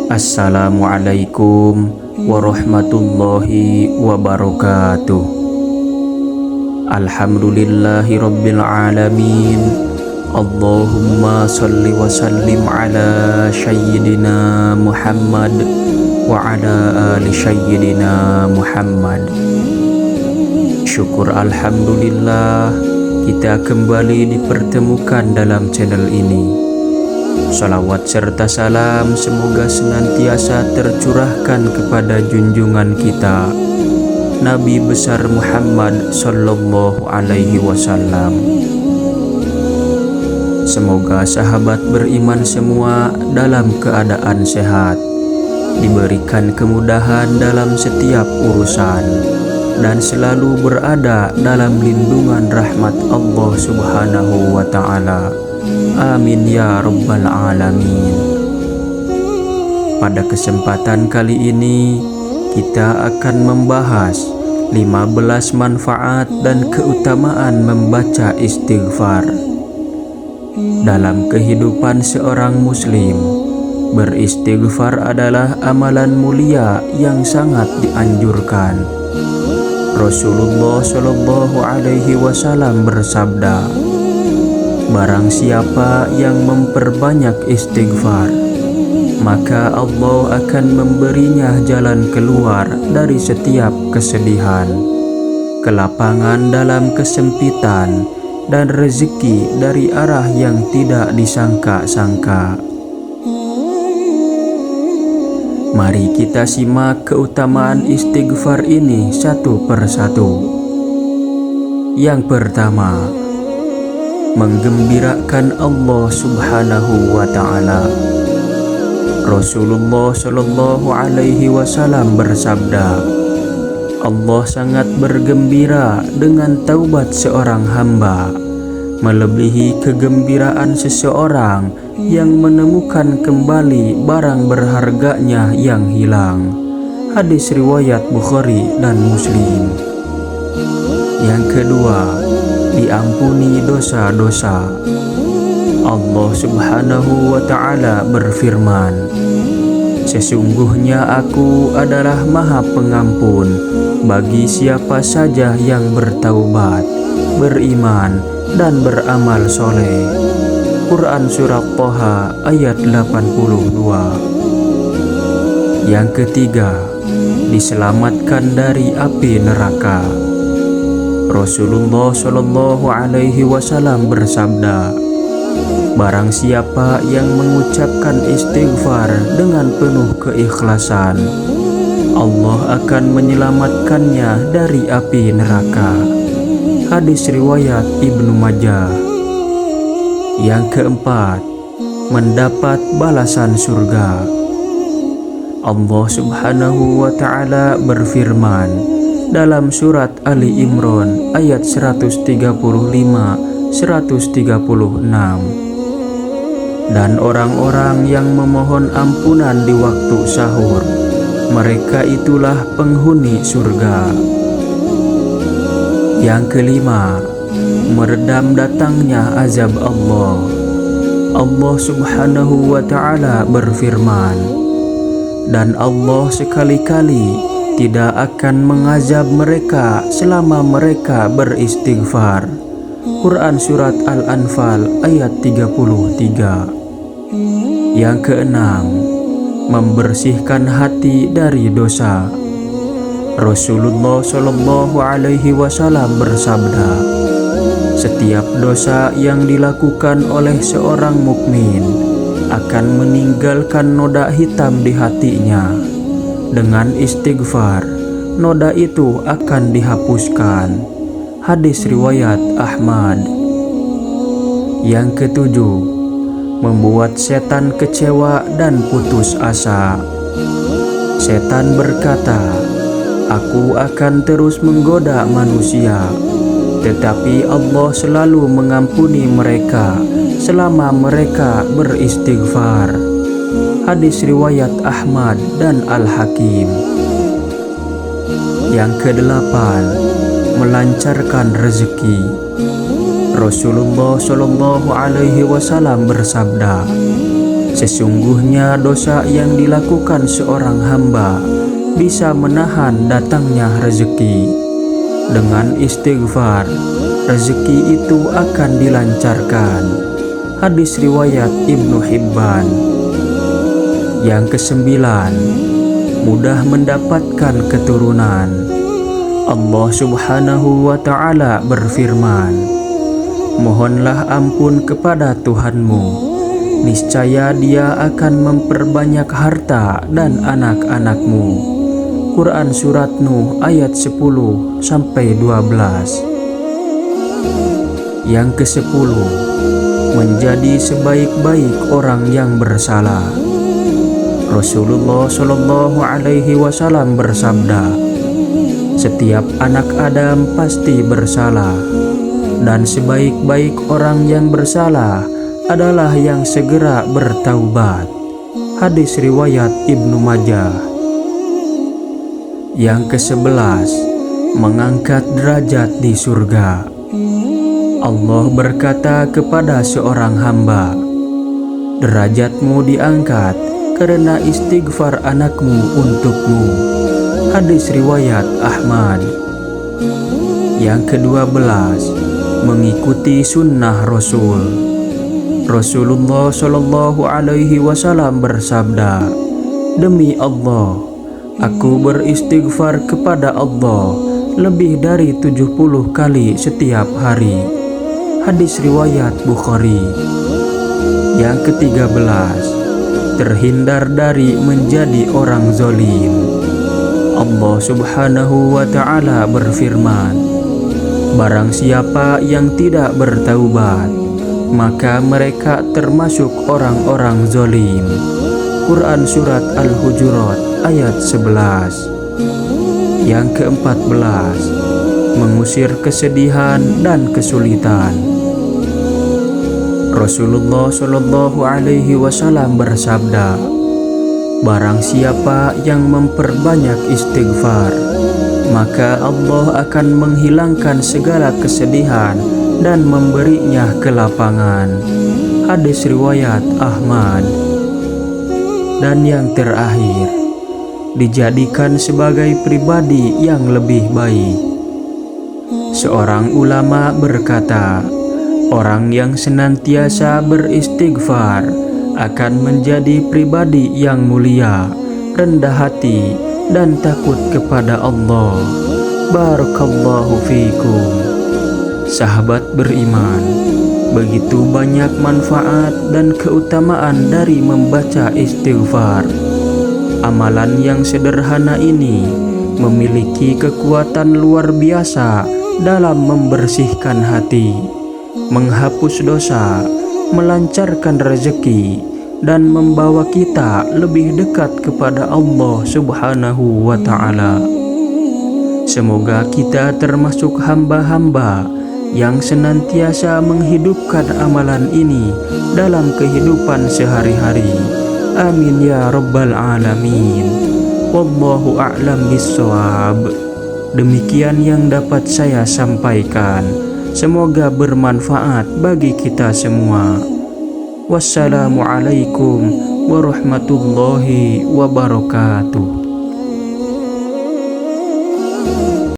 Assalamualaikum warahmatullahi wabarakatuh. Alhamdulillahi rabbil alamin. Allahumma salli wa sallim ala sayyidina Muhammad wa ala ali sayyidina Muhammad. Syukur alhamdulillah kita kembali dipertemukan dalam channel ini. Salawat serta salam semoga senantiasa tercurahkan kepada junjungan kita Nabi besar Muhammad sallallahu alaihi wasallam. Semoga sahabat beriman semua dalam keadaan sehat, diberikan kemudahan dalam setiap urusan, dan selalu berada dalam lindungan rahmat Allah subhanahu wa ta'ala. Amin ya rabbal alamin. Pada kesempatan kali ini kita akan membahas 15 manfaat dan keutamaan membaca istighfar. Dalam kehidupan seorang muslim, beristighfar adalah amalan mulia yang sangat dianjurkan. Rasulullah Shallallahu alaihi wasallam bersabda, barang siapa yang memperbanyak istighfar, maka Allah akan memberinya jalan keluar dari setiap kesedihan, kelapangan dalam kesempitan, dan rezeki dari arah yang tidak disangka-sangka. Mari kita simak keutamaan istighfar ini satu persatu. Yang pertama, menggembirakan Allah subhanahu wa ta'ala. Rasulullah sallallahu alaihi wasallam bersabda, Allah sangat bergembira dengan taubat seorang hamba, melebihi kegembiraan seseorang yang menemukan kembali barang berharganya yang hilang. Hadis riwayat Bukhari dan Muslim. Yang kedua, diampuni dosa-dosa. Allah subhanahu wa ta'ala berfirman, sesungguhnya aku adalah maha pengampun bagi siapa saja yang bertaubat, beriman, dan beramal soleh. Quran Surah Thaha ayat 82. Yang ketiga, diselamatkan dari api neraka. Rasulullah Shallallahu alaihi wasallam bersabda, barang siapa yang mengucapkan istighfar dengan penuh keikhlasan, Allah akan menyelamatkannya dari api neraka. Hadis riwayat Ibnu Majah. Yang keempat, mendapat balasan surga. Allah subhanahu wa ta'ala berfirman dalam surat Ali Imran ayat 135-136, dan orang-orang yang memohon ampunan di waktu sahur, mereka itulah penghuni surga. Yang kelima, meredam datangnya azab Allah. Allah subhanahu wa ta'ala berfirman, dan Allah sekali-kali tidak akan mengazab mereka selama mereka beristighfar. Quran Surat Al-Anfal ayat 33. Yang keenam, membersihkan hati dari dosa. Rasulullah Shallallahu alaihi wasallam bersabda, setiap dosa yang dilakukan oleh seorang mukmin akan meninggalkan noda hitam di hatinya. Dengan istighfar, noda itu akan dihapuskan. Hadis riwayat Ahmad. Yang ketujuh, membuat setan kecewa dan putus asa. Setan berkata, aku akan terus menggoda manusia, tetapi Allah selalu mengampuni mereka selama mereka beristighfar. Hadis riwayat Ahmad dan Al-Hakim. Yang kedelapan, melancarkan rezeki. Rasulullah Shallallahu Alaihi Wasallam bersabda, sesungguhnya dosa yang dilakukan seorang hamba bisa menahan datangnya rezeki. Dengan istighfar, rezeki itu akan dilancarkan. Hadis riwayat Ibnu Hibban. Yang kesembilan, mudah mendapatkan keturunan. Allah Subhanahu wa Ta'ala berfirman, mohonlah ampun kepada Tuhanmu, niscaya Dia akan memperbanyak harta dan anak-anakmu. Quran Surat Nuh ayat 10-12. Yang ke-10, menjadi sebaik-baik orang yang bersalah. Rasulullah Shallallahu Alaihi Wasallam bersabda, setiap anak Adam pasti bersalah, dan sebaik-baik orang yang bersalah adalah yang segera bertaubat. Hadis riwayat Ibnu Majah. Yang ke-11, mengangkat derajat di surga. Allah berkata kepada seorang hamba, derajatmu diangkat karena istighfar anakmu untukmu. Hadis riwayat Ahmad. Yang ke-12, mengikuti sunnah Rasul. Rasulullah Shallallahu Alaihi Wasallam bersabda, demi Allah, aku beristighfar kepada Allah lebih dari 70 kali setiap hari. Hadis riwayat Bukhari. Yang ke-13, terhindar dari menjadi orang zalim. Allah Subhanahu wa Ta'ala berfirman, barang siapa yang tidak bertaubat, maka mereka termasuk orang-orang zalim. Quran Surat Al-Hujurat ayat 11. Yang ke-14, mengusir kesedihan dan kesulitan. Rasulullah Shallallahu Alaihi Wasallam bersabda, barang siapa yang memperbanyak istighfar, maka Allah akan menghilangkan segala kesedihan dan memberinya kelapangan. Hadis riwayat Ahmad. Dan yang terakhir, dijadikan sebagai pribadi yang lebih baik. Seorang ulama berkata, orang yang senantiasa beristighfar akan menjadi pribadi yang mulia, rendah hati, dan takut kepada Allah. Barakallahu fiikum. Sahabat beriman, begitu banyak manfaat dan keutamaan dari membaca istighfar. Amalan yang sederhana ini memiliki kekuatan luar biasa dalam membersihkan hati, menghapus dosa, melancarkan rezeki, dan membawa kita lebih dekat kepada Allah Subhanahu wa Ta'ala. Semoga kita termasuk hamba-hamba yang senantiasa menghidupkan amalan ini dalam kehidupan sehari-hari. Amin ya rabbal alamin. Wallahu a'lam bissawab. Demikian yang dapat saya sampaikan. Semoga bermanfaat bagi kita semua. Wassalamualaikum warahmatullahi wabarakatuh.